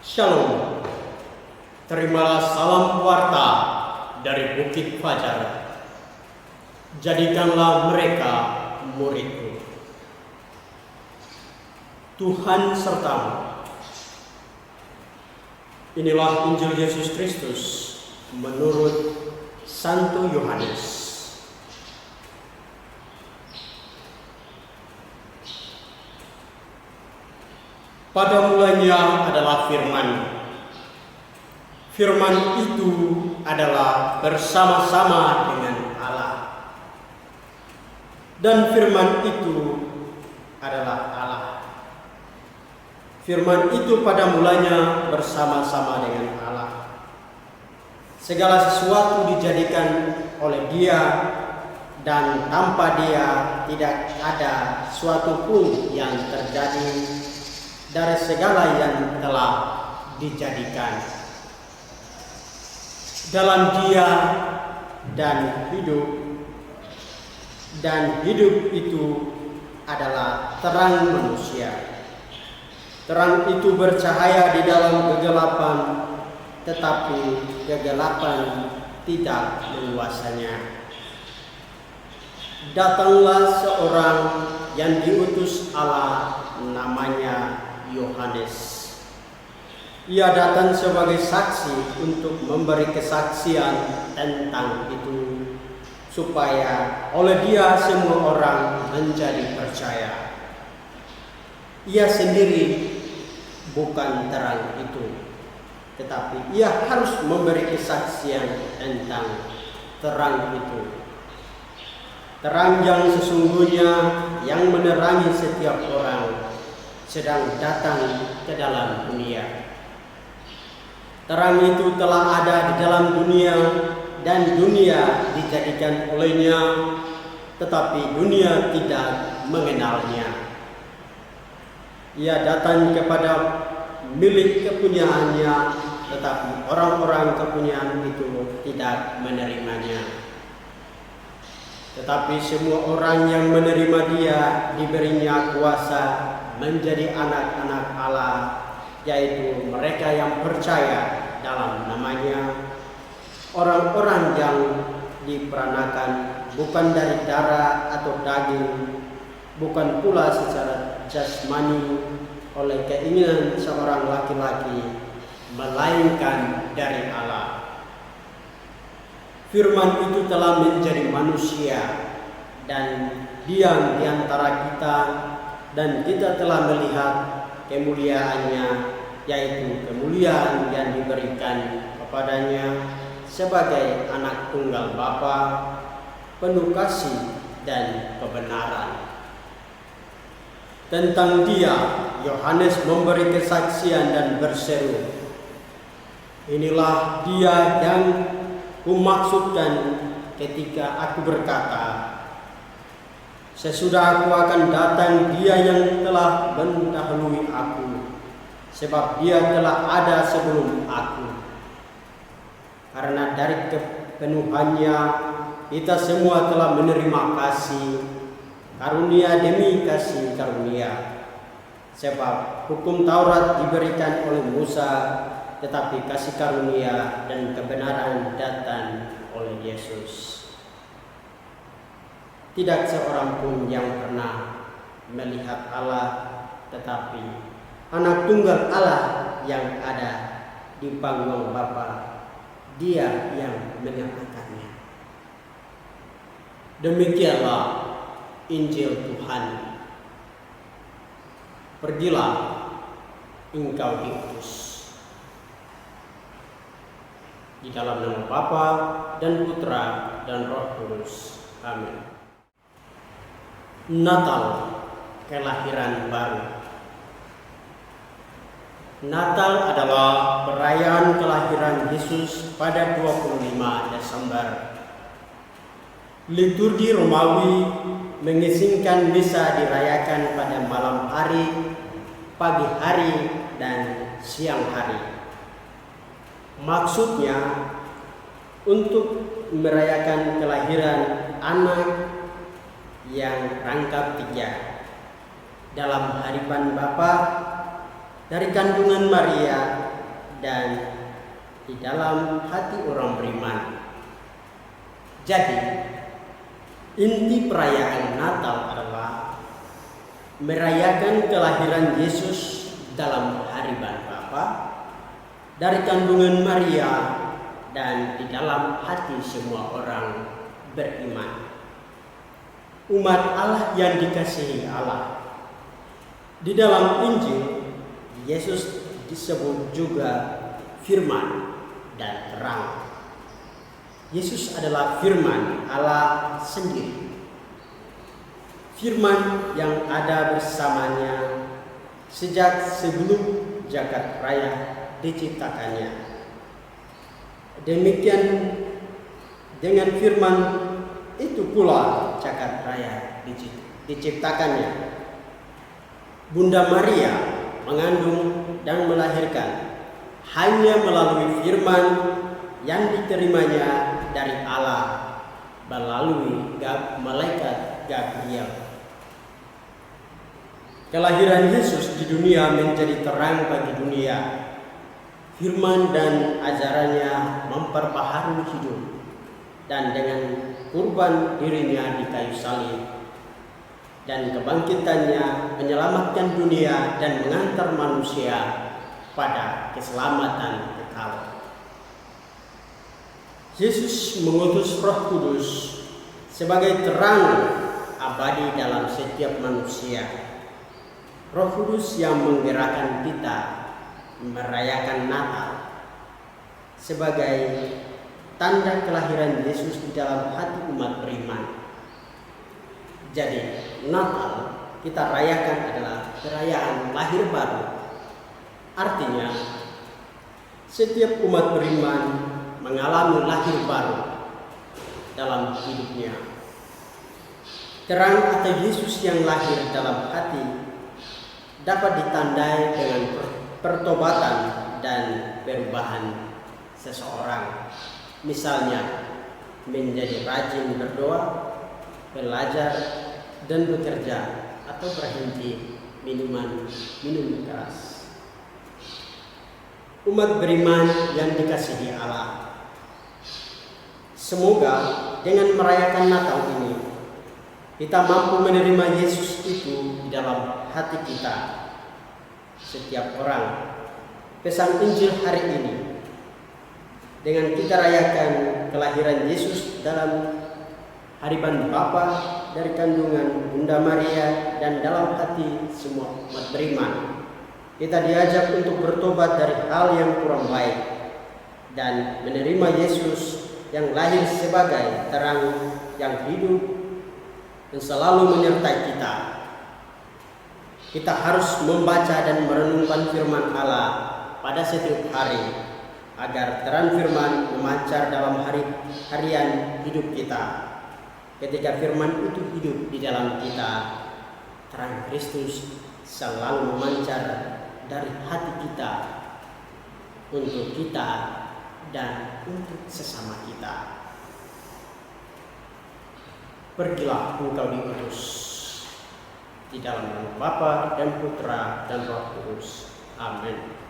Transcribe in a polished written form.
Shalom. Terimalah salam warta dari Bukit Fajar. Jadikanlah mereka muridku. Tuhan sertamu. Inilah Injil Yesus Kristus menurut Santo Yohanes. Pada mulanya adalah firman. Firman itu adalah bersama-sama dengan Allah. Dan firman itu adalah Allah. Firman itu pada mulanya bersama-sama dengan Allah. Segala sesuatu dijadikan oleh Dia, dan tanpa Dia tidak ada suatu pun yang terjadi dari segala yang telah dijadikan. Dalam Dia dan hidup itu adalah terang manusia. Terang itu bercahaya di dalam kegelapan, tetapi kegelapan tidak menguasanya. Datanglah seorang yang diutus Allah, namanya Yohanes. Ia datang sebagai saksi untuk memberi kesaksian tentang itu, supaya oleh Dia semua orang menjadi percaya. Ia sendiri bukan terang itu, tetapi Ia harus memberi kesaksian tentang terang itu. Terang yang sesungguhnya yang menerangi setiap orang sedang datang ke dalam dunia. Terang itu telah ada di dalam dunia, dan dunia dijadikan olehnya, tetapi dunia tidak mengenalnya. Ia datang kepada milik kepunyaannya, tetapi orang-orang kepunyaan itu tidak menerimanya. Tetapi semua orang yang menerima Dia diberinya kuasa menjadi anak-anak Allah, yaitu mereka yang percaya dalam namanya, orang-orang yang diperanakan bukan dari darah atau daging, bukan pula secara jasmani oleh keinginan seorang laki-laki, melainkan dari Allah. Firman itu telah menjadi manusia dan diam di antara kita, dan kita telah melihat kemuliaannya, yaitu kemuliaan yang diberikan kepadanya sebagai anak tunggal Bapa, penuh kasih dan kebenaran. Tentang Dia, Yohanes memberi kesaksian dan berseru, "Inilah Dia yang kumaksudkan ketika aku berkata, sesudah aku akan datang Dia yang telah mendahului aku, sebab Dia telah ada sebelum aku." Karena dari kepenuhannya kita semua telah menerima kasih karunia demi kasih karunia. Sebab hukum Taurat diberikan oleh Musa, tetapi kasih karunia dan kebenaran datang oleh Yesus. Tidak seorang pun yang pernah melihat Allah, tetapi anak tunggal Allah yang ada di panggung Bapa, Dia yang menyatakannya. Demikianlah Injil Tuhan. Pergilah, engkau diutus. Di dalam nama Bapa dan Putra dan Roh Kudus. Amin. Natal, kelahiran baru. Natal adalah perayaan kelahiran Yesus pada 25 Desember. Liturgi Romawi mengizinkan misa dirayakan pada malam hari, pagi hari, dan siang hari. Maksudnya untuk merayakan kelahiran anak yang rangkap 3 dalam harapan Bapa dari kandungan Maria dan di dalam hati orang beriman. Jadi, inti perayaan Natal adalah merayakan kelahiran Yesus dalam hari Bapa dari kandungan Maria dan di dalam hati semua orang beriman. Umat Allah yang dikasihi Allah. Di dalam Injil, Yesus disebut juga firman dan terang. Yesus adalah firman Allah sendiri. Firman yang ada bersamanya sejak sebelum jagat raya diciptakannya. Demikian dengan firman itu pula jagat raya diciptakannya. Bunda Maria mengandung dan melahirkan hanya melalui firman yang diterimanya dari Allah melalui malaikat Gabriel. Kelahiran Yesus di dunia menjadi terang bagi dunia. Firman dan ajarannya memperbaharui hidup, dan dengan kurban dirinya di kayu salib dan kebangkitannya menyelamatkan dunia dan mengantar manusia pada keselamatan kekal. Yesus mengutus Roh Kudus sebagai terang abadi dalam setiap manusia. Roh Kudus yang menggerakkan kita merayakan Natal sebagai tanda kelahiran Yesus di dalam hati umat beriman. Jadi, Natal kita rayakan adalah perayaan lahir baru. Artinya, setiap umat beriman mengalami lahir baru dalam hidupnya. Terang atau Yesus yang lahir dalam hati dapat ditandai dengan pertobatan dan perubahan seseorang. Misalnya, menjadi rajin berdoa, belajar, dan bekerja, atau berhenti minum keras. Umat beriman yang dikasihi Allah, semoga dengan merayakan Natal ini kita mampu menerima Yesus itu di dalam hati kita. Setiap orang, pesan Injil hari ini, dengan kita rayakan kelahiran Yesus dalam hari Bapa dari kandungan Bunda Maria dan dalam hati semua umat beriman, kita diajak untuk bertobat dari hal yang kurang baik dan menerima Yesus yang lahir sebagai terang yang hidup dan selalu menyertai kita. Kita harus membaca dan merenungkan firman Allah pada setiap hari agar terang firman memancar dalam harian hidup kita. Ketika firman itu hidup di dalam kita, terang Kristus selalu memancar dari hati kita untuk kita dan untuk sesama kita. Pergilah engkau diutus di dalam nama Bapa dan Putra dan Roh Kudus. Amin.